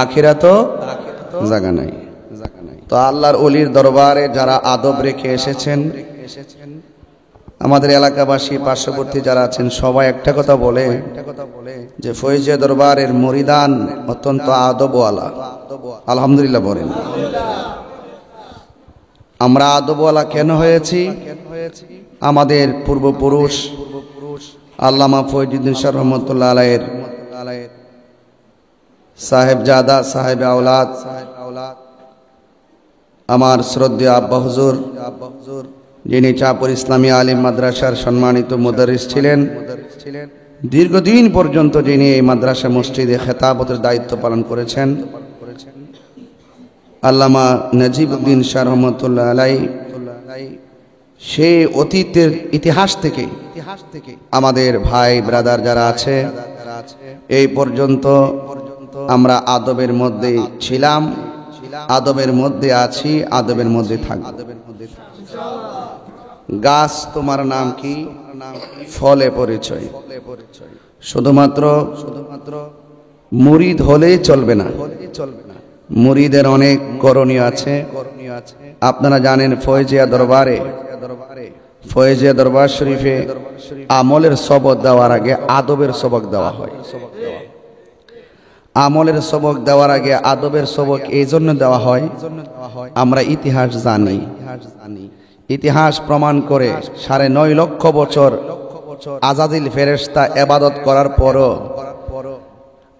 আখিরাতও জায়গা নাই। তো আল্লাহর ওলির দরবারে যারা আদব রেখে এসেছেন, আমাদের এলাকাবাসী পার্শ্ববর্তী যারা আছেন সবাই একটা কথা বলে যে ফয়েজিয়া দরবারের মুরিদান অত্যন্ত আদবওয়ালা। আলহামদুলিল্লাহ বলেন। আমরা আদবওয়ালা কেন হয়েছি? আমাদের পূর্বপুরুষ আল্লামা ফয়জুদ্দিন শাহ রহমতুল্লাহ আলাইহির সাহেবজাদা সাহেব আওলাদ আমার শ্রদ্ধেয় আব্বা হুজুর, যিনি চাঁদপুর ইসলামী আলিম মাদ্রাসার সম্মানিত মুদারিস ছিলেন, দীর্ঘদিন পর্যন্ত যিনি এই মাদ্রাসা মসজিদে খেতাবতের দায়িত্ব পালন করেছেন, আল্লামা নজিবউদ্দিন শাহ রহমতুল্লাহ আলাইহি, সেই অতীতের ইতিহাস থেকে আমাদের ভাই ব্রাদার যারা আছে এই পর্যন্ত আমরা আদবের মধ্যে ছিলাম, আদবের মধ্যে আছি, আদবের মধ্যে থাকব। গাছ তোমার নাম কি? ফলে পরিচয়। শুধুমাত্র মুরিদ হলেই চলবে না, মুরিদের অনেক করণীয় আছে। আপনারা জানেন ফয়েজিয়া দরবারে, ফয়েজিয়া দরবার শরীফে আমলের সবক দেওয়ার আগে আদবের সবক দেওয়া হয়। আমলের সবক দেওয়ার আগে আদবের সবক এই জন্য দেওয়া হয়, আমরা ইতিহাস জানি। ইতিহাস প্রমাণ করে 9.5 লক্ষ বছর আজাদিল ফেরেশতা ইবাদত করার পরও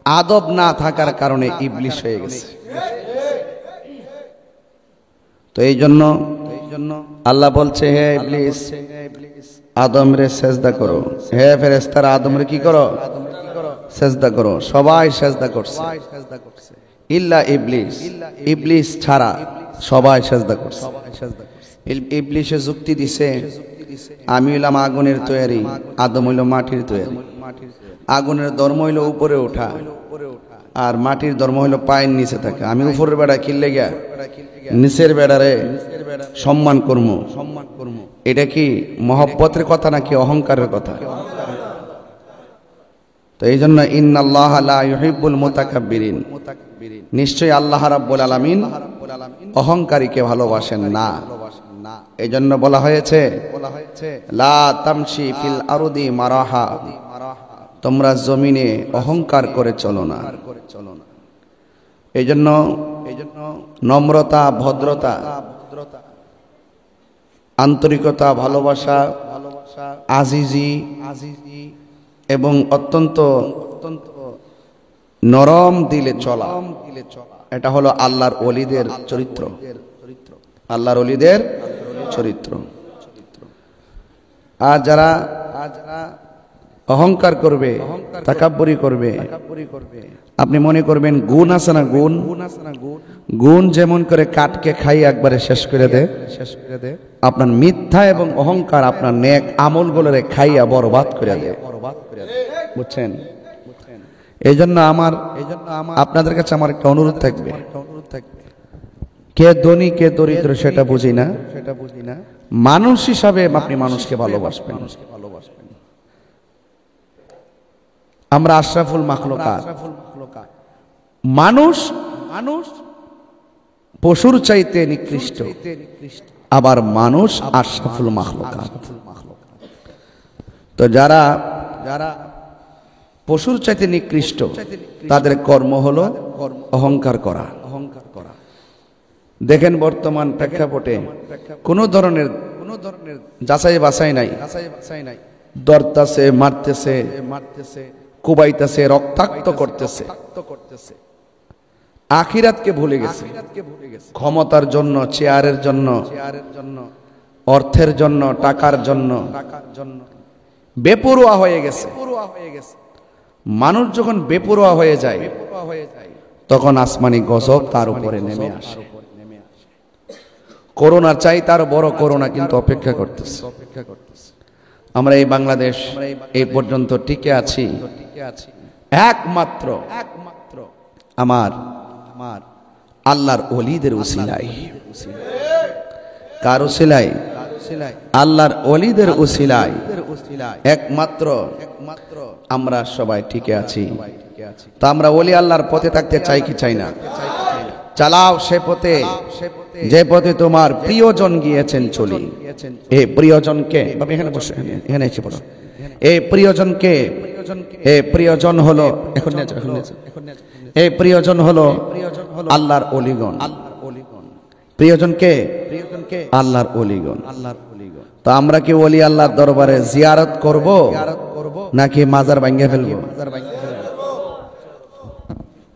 আদব না থাকার কারণে ইবলিস হয়ে গেছে। তো এই জন্য আল্লাহ বলছে, হে ইবলিস আদমরে সেজদা করো, হে ফেরেশতারা আদমরে কি করো? সেজদা করো। সবাই সেজদা করছে ইল্লা ইবলিস, ইবলিস ছাড়া সবাই সেজদা করছে। ইবলিসে যুক্তি দিছে, আমি হইলাম আগুনের তৈরি, আদম হইল মাটির তৈরি। আগুনের ধর্ম হইল উপরে ওঠা, আর মাটির ধর্ম হইল পায়ের নিচে থাকা। আমি উপরের বেড়া কিনলে গিয়া নিচের বেড়ারে সম্মান করব। এটা কি মহব্বতের কথা নাকি অহংকারের কথা? তো এই জন্য ইন্নাল্লাহা লা ইউহিব্বুল মুতাকাব্বিরিন, নিশ্চয়ই আল্লাহ রাব্বুল আলামিন অহংকারীকে ভালোবাসেন না। এই জন্য বলা হয়েছে লা তামশি ফিল আরদি মারাহা, তোমরা জমিনে অহংকার করে চলো না। এই জন্য নম্রতা, ভদ্রতা, আন্তরিকতা, ভালোবাসা, আজিজি এবং অত্যন্ত নরম দিলে চলা, এটা হলো আল্লাহর ওলিদের চরিত্র। আল্লাহর ওলিদের চরিত্র। আর যারা অহংকার করবে, তাকাব্বুরি করবে, আপনি মনে করবেন গুণ আছে না, গুণ যেমন করে কাঠকে খাই একবারে শেষ করে দেয়, আপনার মিথ্যা এবং অহংকার আপনার নেক আমলগুলোরে খাইয়া বরবাদ করে দেয়। বুঝছেন? এই জন্য আমার আপনাদের কাছে আমার একটা অনুরোধ থাকবে, কে ধনী কে দরিদ্র সেটা বুঝি না, মানুষ হিসাবে আপনি মানুষকে ভালোবাসবেন। আমরা আশরাফুল মাখলুকাত। মানুষ পশুর চাইতে নিকৃষ্ট, আবার মানুষ আশরাফুল মাখলুকাত। তো যারা পশুর চাইতে নিকৃষ্ট তাদের কর্ম হলো অহংকার করা। দেখেন বর্তমান প্রেক্ষাপটে কোন ধরনের যাচাই বাছাই নাই, দরতাছে, মারতেছে, কুবাইতেছে, রক্তাক্ত করতেছে। আখিরাতকে ভুলে গেছে, ক্ষমতার জন্য, চেয়ারের জন্য, অর্থের জন্য, টাকার জন্য বেপরোয়া হয়ে গেছে। মানুষ যখন বেপরোয়া হয়ে যায় তখন আসমানি গজব তার উপরে নেমে আসে। করোনা চাই, তার বড় করোনা কিন্তু অপেক্ষা করতেছে। আমরা এই বাংলাদেশ এই পর্যন্ত টিকে আছি একমাত্র আমার আল্লাহর ওলিদের উসিলায়। কার উসিলায়? আল্লাহর ওলিদের উসিলায় একমাত্র আমরা সবাই টিকে আছি। তা আমরা ওলি আল্লাহর পথে থাকতে চাই কি চাই না? চালাও সে পথে যে পথে তোমার প্রিয়জন গিয়েছেন চলি। এই প্রিয়জনকে এখানে বসে, এখানে এসে পড়ো। এই প্রিয়জনকে, এই প্রিয়জন হলো এই প্রিয়জন হলো আল্লাহর ওলিগণ। প্রিয়জনকে আল্লাহর ওলিগণ। তো আমরা কি ওলি আল্লাহর দরবারে জিয়ারত করব নাকি মাজার ভাঙিয়ে ফেলবো?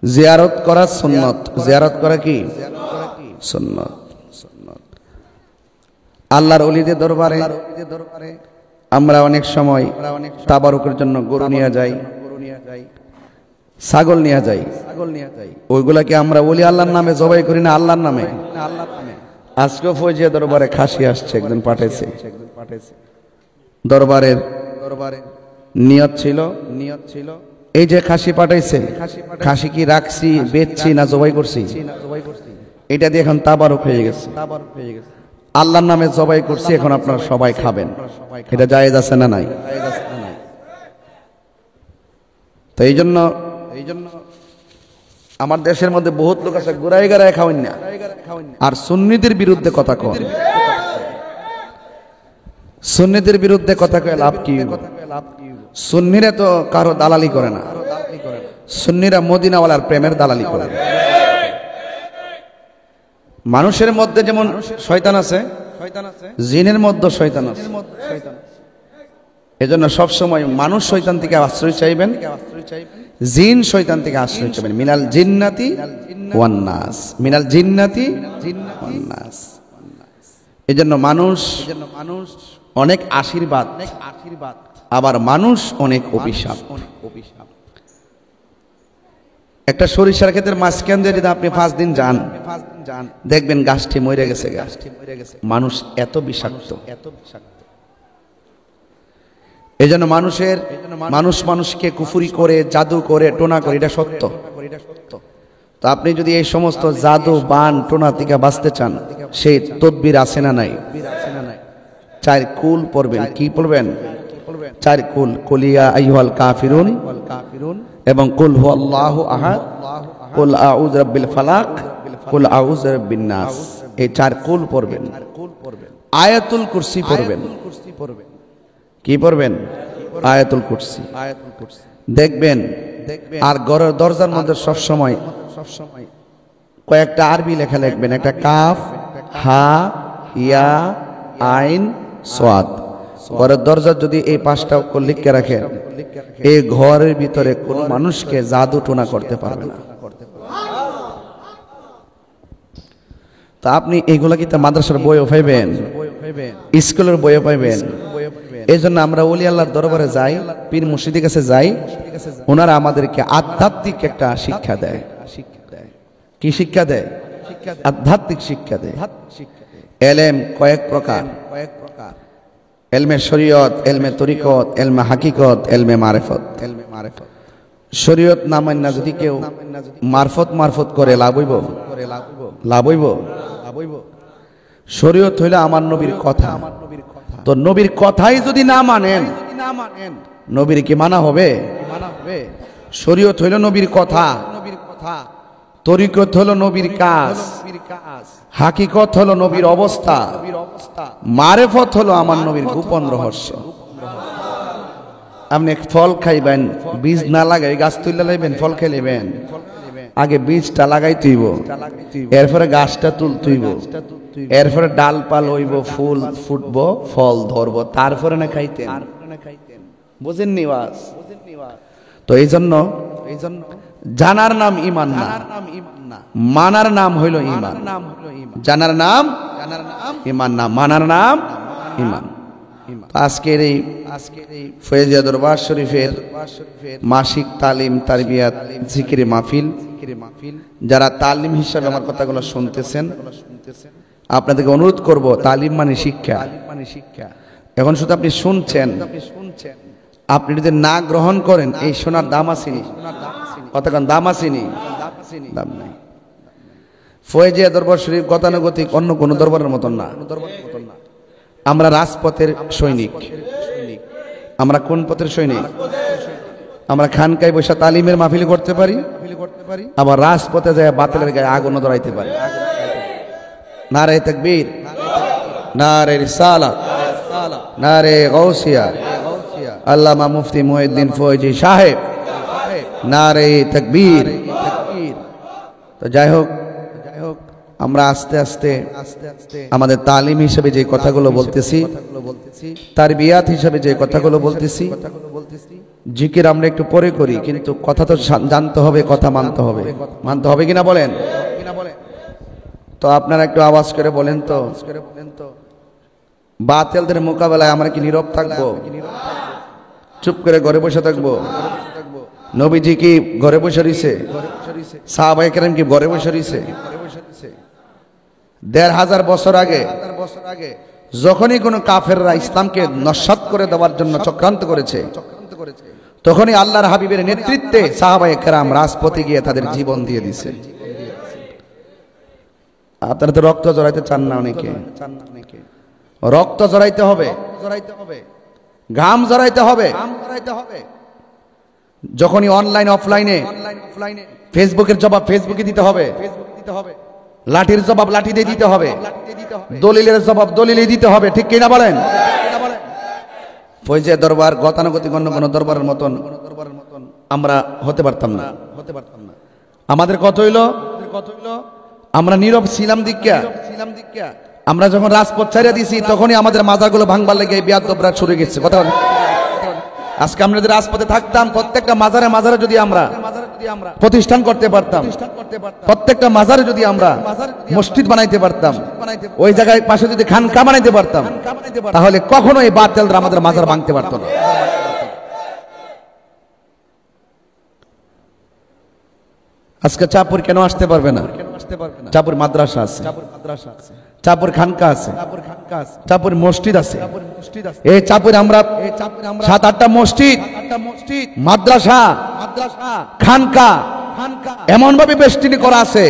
জিয়ারত করা সুন্নত। জিয়ারত করা কি সুন্নত? আল্লাহর ওলিদের দরবারে আমরা অনেক সময় তাবারুকের জন্য গরু নিয়ে যাই, ছাগল নিয়ে যাই। ওইগুলাকে আমরা ওলি আল্লাহর নামে জবাই করি না আল্লাহর নামে? আজকে ফৌজিয়া দরবারে খাসি আসছে, একজন পাঠাইছে। দরবারের নিয়ত ছিল এই যে খাসি পাঠাইছে, খাসি কি রাখছি, বেচছি না জবাই করছি? এটা দিয়ে এখন তাবারুক হয়ে গেছে, আল্লাহর নামে জবাই করছি, এখন আপনারা সবাই খাবেন। এটা জায়েজ আছে না নাই? তো এই জন্য আমার দেশের মধ্যে বহুত লোক আছে গুড়াই গাড়ায় খাওয়েন না, আর সুন্নিদের বিরুদ্ধে কথা কন। সুন্নিদের বিরুদ্ধে কথা কয়ে লাভ কি? সুন্নিরা তো কারো দালালি করে না, সুন্নিরা মদিনাওয়ালার প্রেমের দালালি করে। মানুষের মধ্যে যেমন শয়তান আছে, জিনের মধ্যে শয়তান আছে। এজন্য সবসময় মানুষ শয়তান থেকে আশ্রয় চাইবেন, জিন শয়তান থেকে আশ্রয় চাইবেন। মিনাল জিন্নাতি ওয়ান নাস, মিনাল জিন্নাতি ওয়ান নাস। এজন্য মানুষ অনেক আশীর্বাদ, আবার মানুষ অনেক অভিশাপ। একটা সরিষার ক্ষেতের মাঝখান দিয়ে যদি আপনি 5 দিন যান, দেখবেন গাছটি মরে গেছে। মানুষ এত বিষাক্ত। এই জন্য মানুষ মানুষকে কুফুরি করে, জাদু করে, টোনা করে, এটা সত্য। তো আপনি যদি এই সমস্ত জাদু, বান, টোনা থেকে বাঁচতে চান, সেই তদবির আছে না নাই? 4 কুল পড়বেন। কি পড়বেন? 4 কুল। কুলিয়া আইয়ুহাল কাফিরুন এবং কুল হুয়াল্লাহু আহাদ, কুল আউযু বিরাব্বিল ফালাক, কুল আউযু বিরাব্বিন নাস। এই 4 কুল পড়বেন। আয়াতুল কুরসি পড়বেন। কি পড়বেন? আয়াতুল কুরসি। দেখবেন আর ঘরের দরজার মধ্যে সব সময় কয়েকটা আরবি লেখা লিখবেন। একটা কাফ, হা, ইয়া, আইন, সাদ। ঘরের দরজা যদি এই 5টা অক্ষর লিখে রাখেন, এই ঘরের ভিতরে কোনো মানুষকে জাদু টোনা করতে পারবে না। তা আপনি এইগুলা কি মাদ্রাসার বইও পাইবেন, স্কুলের বইও পাইবেন। এই জন্য আমরা ওলি আল্লাহর দরবারে যাই, পীর মুর্শিদের কাছে যাই, ওনারা আমাদেরকে আধ্যাত্মিক একটা শিক্ষা দেয়। কি শিক্ষা দেয়? আধ্যাত্মিক শিক্ষা দেয়। এলেম কয়েক প্রকার, এলমে শরীয়ত, এলমে তরিকত, এলমে হাকিকত, এলমে মারিফত। শরীয়ত না মান্না যদি কেউ মারফত করে লাভ হইব? লাভ হইব? শরীয়ত হইলে আমার নবীর কথা। তো নবীর কথাই যদি না মানেন, নবীর কি মানা হবে? শরীয়ত হইল নবীর কথা, তরিকত হলো নবীর কাজ, হাকিকত হলো নবীর অবস্থা, মারেফত হলো আমার নবীর গোপন রহস্য। আপনি ফল খাইবেন, বীজ না লাগাই গাছ তুলে লাইবেন, ফল খাইলেবেন। আগে বীজটা লাগাই তুইব, এরপরে গাছটা তুলতুইব, এরপরে ডাল পাল হইব, ফুল ফুটবো, ফল ধরবো, তারপরে না খাইতেন। বুঝেননি ওয়াজ? তো এই জন্য জানার নাম ইমান না, মানার নাম হইল ইমান। জানার নাম ইমান না, মানার নাম ইমান। আজকের এই ফয়েজিয়া দরবার শরীফের মাসিক তালিম, তারবিয়াত, জিকির মাহফিল, যারা তালিম হিসাবে আমার কথাগুলো শুনতেছেন, আপনাদেরকে অনুরোধ করব, তালিম মানে শিক্ষা। এখন শুধু আপনি শুনছেন, আপনি যদি না গ্রহণ করেন, এই শোনার দাম আসেনি। কতক্ষণ দাম আসেনি? দাম নাই। ফয়েজিয়া দরবার শরীফ গতানুগতিক অন্য কোন দরবারের মতন না। আমরা রাজপথের সৈনিক। আমরা কোন পথের সৈনিক? আমরা খানকায় বসে তালিমের মাহফিল করতে পারি, আবার রাজপথে যায় বাতিলের গায়ে আগুন ধরাইতে পারি। নারে তাকবীর, নারে রিসালাত, নারে গাউসিয়া, আল্লামা মুফতি মুহিউদ্দিন ফয়জী সাহেব, নারে তাকবীর। তো যাই হোক, আমরা আস্তে আস্তে আমাদের তালিম হিসেবে যে কথাগুলো বলতেছি, তারবিয়াত হিসেবে যে কথাগুলো বলতেছি, জিকির আমরা একটু পরে করি, কিন্তু কথা তো জানতে হবে, কথা মানতে হবে। মানতে হবে কিনা বলেন? তো আপনারা একটু আওয়াজ করে বলেন তো, বাতিলদের মোকাবেলায় আমরা কি নীরব থাকবো? চুপ করে ঘরে বসে থাকবো? নবীজি কি ঘরে বসে রইছে? সাহাবায়ে কেরাম কি ঘরে বসে রইছে? ১৫০০ বছর আগে যখনই কোনো কাফেররা ইসলামকে নস্যাৎ করে দেওয়ার জন্য চক্রান্ত করেছে, তখনই আল্লাহর হাবিবের নেতৃত্বে সাহাবায়ে কেরাম রাজপথে গিয়ে তাদের জীবন দিয়ে দিছে। আপনারা তো রক্ত জড়াইতে চান না, অনেকে রক্ত জড়াইতে হবে, ঘাম জড়াইতে হবে। যখনই অনলাইন অফলাইনে ফেসবুকের জবাব ফেসবুকে দিতে হবে, লাঠির জবাব লাঠি দিয়ে দিতে হবে, দলিলের জবাব দলিলে দিতে হবে, ঠিক কিনা বলেন? ফয়জে দরবার গতানুগতিক অন্য কোন দরবারের মতন আমরা হতে পারতাম না। আমাদের কত হইল, আমরা নীরব ছিলাম দিক্কা। আমরা যখন রাজপথ ছাড়িয়ে দিছি, তখনই আমাদের মাজারগুলো ভাঙবার লেগে বিয়াদবরা শুরু গেছে। কথা বলেন, আজকে আমরা যদি রাজপথে থাকতাম, প্রত্যেকটা মাজারে মাজারে যদি আমরা প্রতিষ্ঠান করতে পারতাম, প্রত্যেকটা মাজারে যদি আমরা মসজিদ বানাইতে পারতাম, ওই জায়গায় পাশে যদি খানকা বানাইতে পারতাম, তাহলে কখনো এই বাতিলরা আমাদের মাজার ভাঙতে পারত না। আজকে চাপুর কেন আসতে পারবে না? চাপুর মাদ্রাসা আছে, চাপুর খানকা আছে, চাপুর মসজিদ আছে। এই চাপুর আমরা ৭-৮টা মসজিদ, মাদ্রাসা, খানকা এমন ভাবে বেষ্টনী করা আছে,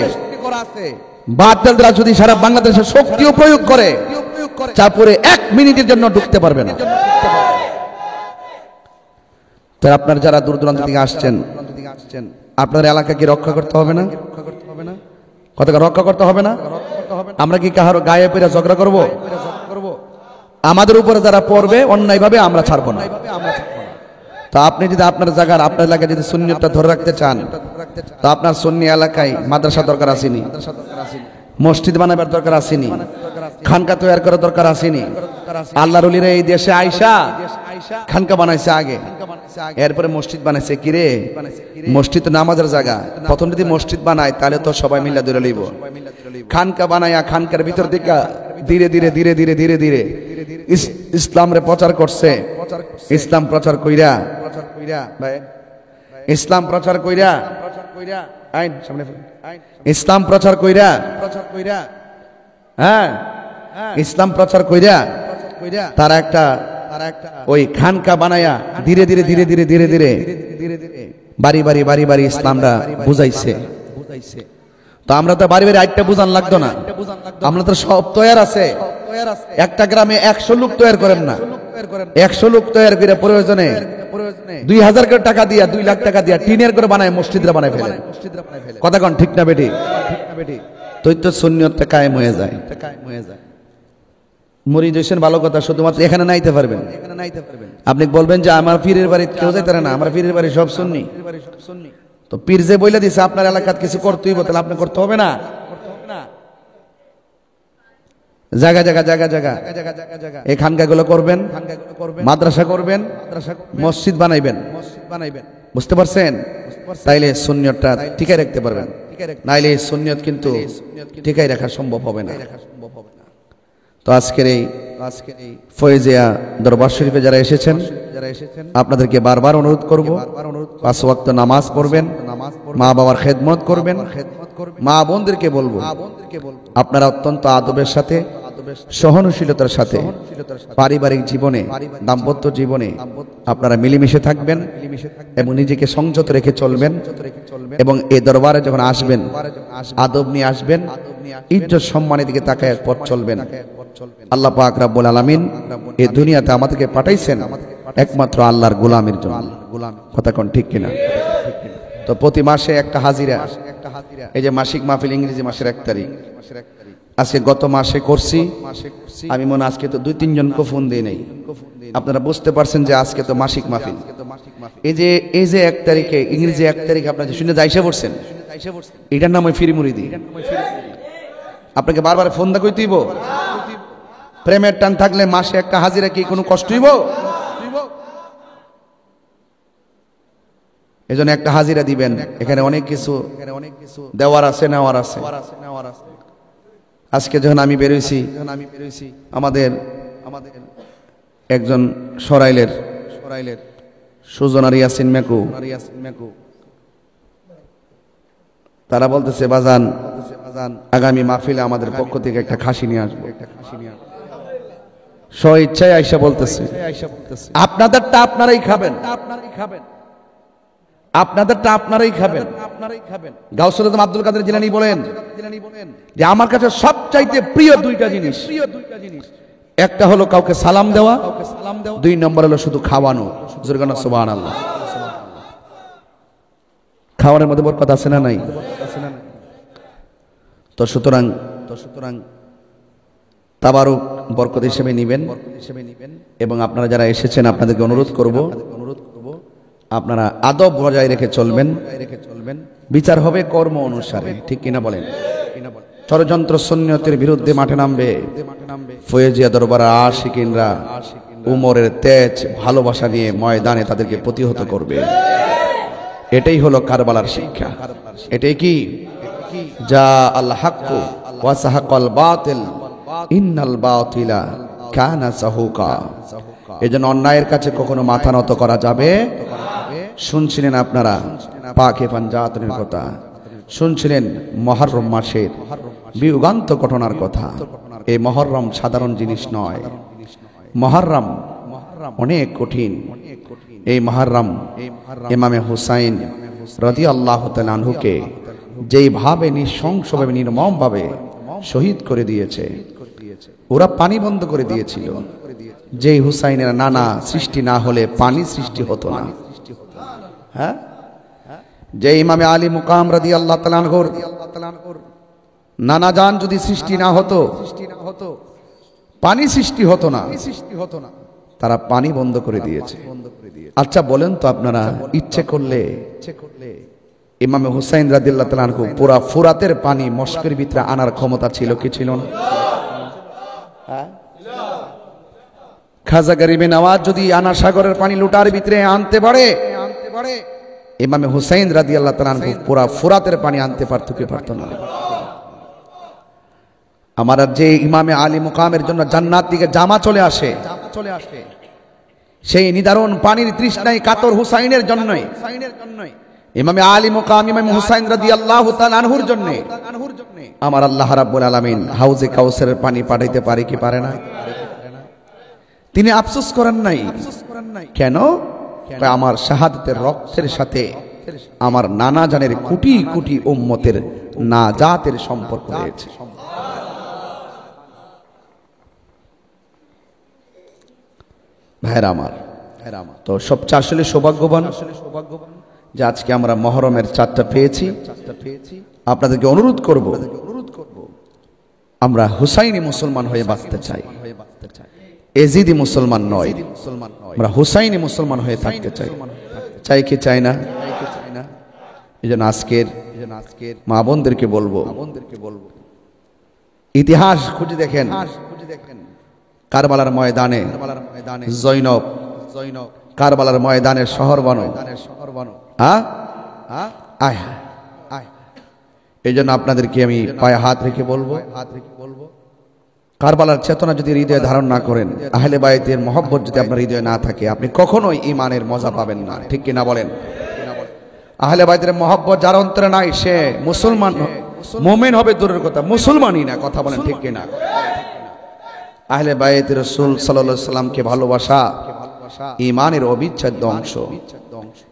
বাতিলরা যদি সারা বাংলাদেশের শক্তিও প্রয়োগ করে, চাপুরে ১ মিনিটের জন্য ঢুকতে পারবে না। তো আপনার যারা দূর দূরান্ত থেকে আসছেন, আপনার এলাকা কি রক্ষা করতে হবে না? কথা রক্ষা করতে হবে না? আমরা কি কাহারো গায়ে পেরে ঝগড়া করব? আমাদের উপরে যারা পড়বে অন্যায় ভাবে আমরা ছাড়বো না। তো আপনি যদি আপনার জায়গার আপনার এলাকায় যদি সুন্নিয়তটা ধরে রাখতে চান, তো আপনার সুন্নি এলাকায় মাদ্রাসা দরকার আসেনি, মসজিদ বানাবার দরকার আসেনি, খানকা তৈরি করার দরকার আসেনি। আল্লাহর ওলিরা এই দেশে আইসা খানকা বানাইছে আগে, এরপরে মসজিদ বানাইছে। কিরে, মসজিদ তো নামাজের জায়গা, প্রথম যদি মসজিদ বানায় তাহলে তো সবাই মিলে ধরে লইব। খানকা বানায়া খানকার ভিতর দিকে ধীরে ধীরে ধীরে ধীরে ধীরে ধীরে ইসলামরে প্রচার করছে। ইসলাম প্রচার কইরা, ইসলাম প্রচার কইরা, আইন সামনে ইসলাম প্রচার কইরা, হ্যাঁ ইসলাম প্রচার কইরা তারা একটা ওই খানকা বানায়া ধীরে ধীরে ধীরে ধীরে ধীরে ধীরে বাড়ি বাড়ি বাড়ি বাড়ি ইসলামরা বুঝাইছে। তো আমরা তো বাড়ি বাড়ি আইটা বুঝান লাগতো না, আমরা তো সব তৈয়ার আছে। একটা গ্রামে ১০০ লোক তৈরি করেন না, ১০০ লোক তৈরি করে প্রয়োজনে ২০০০ করে টাকা দিয়া, ২ লাখ টাকা দিয়া টিনের করে বানায় মসজিদরা বানায় ফেলে। কথা কন ঠিক না বেটি? তুই তো সুন্নিয়তটা কায়েম হয়ে যায়। মুরিদ হইছেন ভালো কথা, শুধুমাত্র এখানে নাইতে পারবেন। আপনি বলবেন যে আমার পীরের বাড়ি কেউ যাইতে পারে না, আমার পীরের বাড়ি সব সুন্নি। তো পীর যে বইলা দিছে আপনার এলাকার কিছু করতেই হবে, তাহলে আপনি করতে হবে না? জায়গা জায়গা জায়গা জায়গা এই খানকাগুলো করবেন, মাদ্রাসা করবেন, মসজিদ বানাইবেন। বুঝতে পারছেন? তাইলে সুন্নিয়তটা টিকাই রাখতে পারবেন, নাইলে সুন্নিয়ত কিন্তু টিকাই রাখা সম্ভব হবে না। তো আজকের এই ফয়েজিয়া দরবার শরীফে যারা এসেছেন, আপনাদেরকে বারবার অনুরোধ করব, ৫ ওয়াক্ত নামাজ পড়বেন, মা বাবার খেদমত করবেন। মা বোনদেরকে বলবো, আপনারা অত্যন্ত আদবের সাথে, সহনশীলতার সাথে পারিবারিক জীবনে, দাম্পত্য জীবনে আপনারা মিলেমিশে থাকবেন এবং নিজেকে সংযত রেখে চলবেন। এবং এই দরবারে যখন আসবেন, আদব নিয়ে আসবেন, ইজ্জত সম্মানের দিকে তাকায় পথ চলবেন। আল্লাহ পাক রব্বুল আলামিন এই দুনিয়াতে আমাদেরকে পাঠাইছেন একমাত্র আল্লাহর গোলামের জন্য। কথা কোন ঠিক কিনা? তো প্রতি মাসে একটা হাজিরা, এই যে মাসিক মাহফিল ইংরেজি মাসের 1 তারিখ, আজকে গত মাসে করছি আমি মনে আজকে তো 2-3 জনকে ফোন দিই নাই। আপনারা বুঝতে পারছেন যে আজকে তো মাসিক মাহফিল। এই যে 1 তারিখে ইংরেজি 1 তারিখে আপনারা যে শুনে যাইসা পড়ছেন, এটার নাম ওই ফিরি মুরিদি। আপনাকে বারবার ফোন দা কইতেইব? প্রেমের টান থাকলে মাসে একটা হাজিরা কি কোনো কষ্ট হইব? এজন্য একটা হাজিরা দিবেন। এখানে অনেক কিছু দেওয়ার আছে, নেওয়ার আছে। আজকে যখন আমি বেরোইছি, আমাদের একজন সরাইলের সুজন ইয়াসিন মেকু, তারা বলতেছে বাজান আগামী মাহফিলে আমাদের পক্ষ থেকে একটা খাসি নিয়ে আসবো। স্ব ইচ্ছায় আইসা বলতেছে আপনাদেরটা আপনারাই খাবেন, আপনাদেরটা আপনারাই খাবেন। গাউসুল আজম আব্দুল কাদের জিলানী বলেন যে আমার কাছে সবচাইতে প্রিয় 2টা জিনিস, একটা হলো কাউকে সালাম দেওয়া, 2 নম্বর হলো শুধু খাওয়ানো। সুবহানাল্লাহ। খাওয়ানোর মধ্যে বরকত আছে না নাই? তো সুতরাং তাবারুক বরকত হিসেবে নিবেন। এবং আপনারা যারা এসেছেন আপনাদেরকে অনুরোধ করব আপনারা আদব বজায় রেখে চলবেন। বিচার হবে কর্ম অনুসারে, ঠিক কিনা বলেন? ষড়যন্ত্র সুন্নিয়তের বিরুদ্ধে মাঠে নামবে ফয়েজিয়া দরবার আশিকিনরা, উমরের তেজ ভালোবাসা নিয়ে ময়দানে তাদেরকে প্রতিহত করবে। এটাই হলো কারবালার শিক্ষা। এটাই কি যা আল হাক্কু ওয়া সাহাকাল বাতিল ইন্নাল বাতিলা কানা যাহুকা। এজন্য অন্যায়ের কাছে কখনো মাথা নত করা যাবে। শুনছিলেন আপনারা পাকে পাঞ্জাতনের কথা, শুনছিলেন মুহররম মাসের বিয়োগান্ত ঘটনার কথা। এই মুহররম সাধারণ জিনিস নয়, মুহররম অনেক কঠিন। এই মুহররম ইমামে হুসাইন রাদিয়াল্লাহু তাআলা আনহুকে যেইভাবে নৃশংসভাবে নির্মমভাবে শহীদ করে দিয়েছে, ওরা পানি বন্ধ করে দিয়েছিল। যেই হুসাইনের নানা সৃষ্টি না হলে পানি সৃষ্টি হতো না। হ্যাঁ, যে ইমামে আলী মুকাম রাদিয়াল্লাহু তাআলা আনহুর নানা জান যদি সৃষ্টি না হতো, পানি সৃষ্টি হতো না, তারা পানি বন্ধ করে দিয়েছে। আচ্ছা বলেন তো আপনারা, ইচ্ছে করলে ইমামে হুসাইন রাদিয়াল্লাহু তাআলা আনহু পুরা ফুরাতের পানি মস্কের ভিতরে আনার ক্ষমতা ছিল কি ছিল না? খাজা গরিবে নওয়াজ যদি আনা সাগরের পানি লুটার ভিতরে আনতে পারে, ইমামে হুসাইন রাদিয়াল্লাহু তাআলা আনহু পুরা ফুরাতের পানি আনতে পারতো কি পারতো না? আমার যে ইমামে আলী মুকামের জন্য জান্নাত থেকে জামা চলে আসে, সেই নিদারুণ পানির তৃষ্ণায় কাতর হুসাইনের জন্যই, ইমামে আলী মুকাম ইমাম হুসাইন রাদিয়াল্লাহু তাআলা আনহুর জন্য আমার আল্লাহ রাব্বুল আলামিন হাউজে কাউসারের পানি পাঠাইতে পারে কি পারে না? তিনি আফসোস করেন নাই। কেন? আমার শাহাদাতের রক্তের সাথে আমার নানা জানের কোটি কোটি উম্মতের নাজাতের সম্পর্ক রয়েছে। ভাইরা আমার, তো সবচেয়ে আসলে সৌভাগ্যবান যে আজকে আমরা মুহররমের 4টা পেয়েছি। আপনাদেরকে অনুরোধ করব আমরা হুসাইনি মুসলমান হয়ে বাঁচতে চাই, এজিদি মুসলমান নয়। আমরা হুসাইনি মুসলমান হয়ে থাকতে চাই, চাই কি চাই না? এই জন্য আজকের মা বোনদেরকে বলবো ইতিহাস খুঁজে দেখেন। কারবালার ময়দানে জৈনব, কারবালার ময়দানের শহর বানো। এই জন্য আপনাদেরকে আমি পায়ে হাত রেখে বলবো, কারবালার চেতনা যদি হৃদয়ে ধারণ না করেন, আহলে বাইতের মহব্বত যদি আপনার হৃদয়ে না থাকে, আপনি কখনোই ঈমানের মজা পাবেন না, ঠিক কিনা বলেন? আহলে বাইতের মহব্বত যার অন্তরে নাই সে মুসলমান, মুমিন হবে দূরের কথা, মুসলমানই না, কথা বলেন ঠিক কিনা? আহলে বাইত রাসূল সাল্লাল্লাহু আলাইহি ওয়াসাল্লামকে ভালোবাসা ঈমানের অবিচ্ছেদ্য অংশ।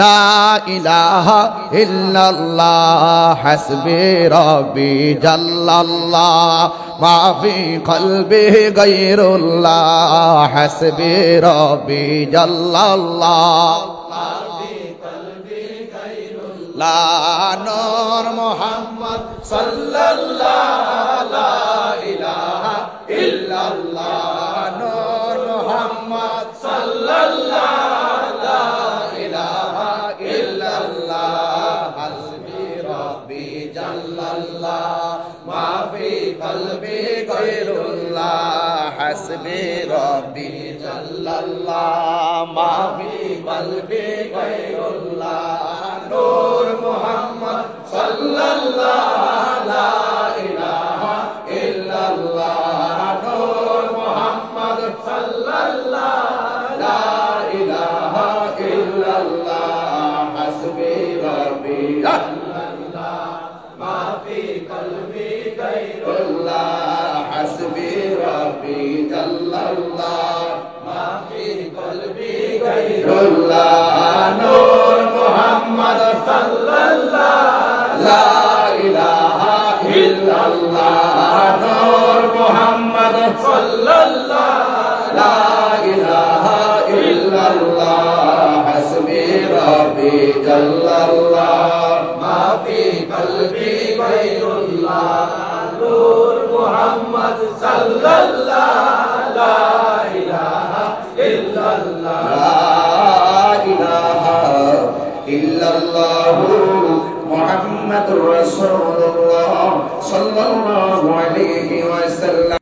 লা ইলাহা ইল্লাল্লাহ হাসবি রব্বি জাল্লাল্লাহ মা ফি কলবি গায়রুল্লাহ হাসবি রব্বি জাল্লাল্লাহ লা নূর মুহাম্মদ সাল্লাল্লাহু লা ইলাহা ইল্লাল্লাহ নূর মুহাম্মদ সাল্লাল্লাহু লা ইলাহা ইল্লাল্লাহ হাসবি রব্বি জাল্লাল্লাহ মা ফি কলবি গায়রুল্লাহ হাসবি রব্বি জাল্লাল্লাহ মা ফি কলবি গায়রুল্লাহ নূর মুহাম্মদ সাল্লাল্লাহু লা ইলাহা ইল্লাল্লাহ নূর মুহাম্মদ সাল্লাল্লাহু লা ইলাহা ইল্লাল্লাহ হাসবি রব্বি জাল্লাল্লাহ মা ফি কলবি গায়রুল্লাহ হাসবি রব্বি জাল্লাল্লাহ মা ফি কলবি গায়রুল্লাহ নূর মুহাম্মদ সাল্লাল্লাহু লা ইলাহা ইল্লাল্লাহ নূর মুহাম্মদ সাল্লাল্লাহু লা ইলাহা ইল্লাল্লাহ হাসবি রব্বি জাল্লাল্লাহ মা ফি কলবি গায়রুল্লাহ নূর মুহাম্মদ সাল্লাল্লাহু লা ইলাহা ইল্লাল্লাহ ইল্লাল্লাহু মুহাম্মাদুর রাসূলুল্লাহ সাল্লাল্লাহু আলাইহি ওয়াসাল্লাম।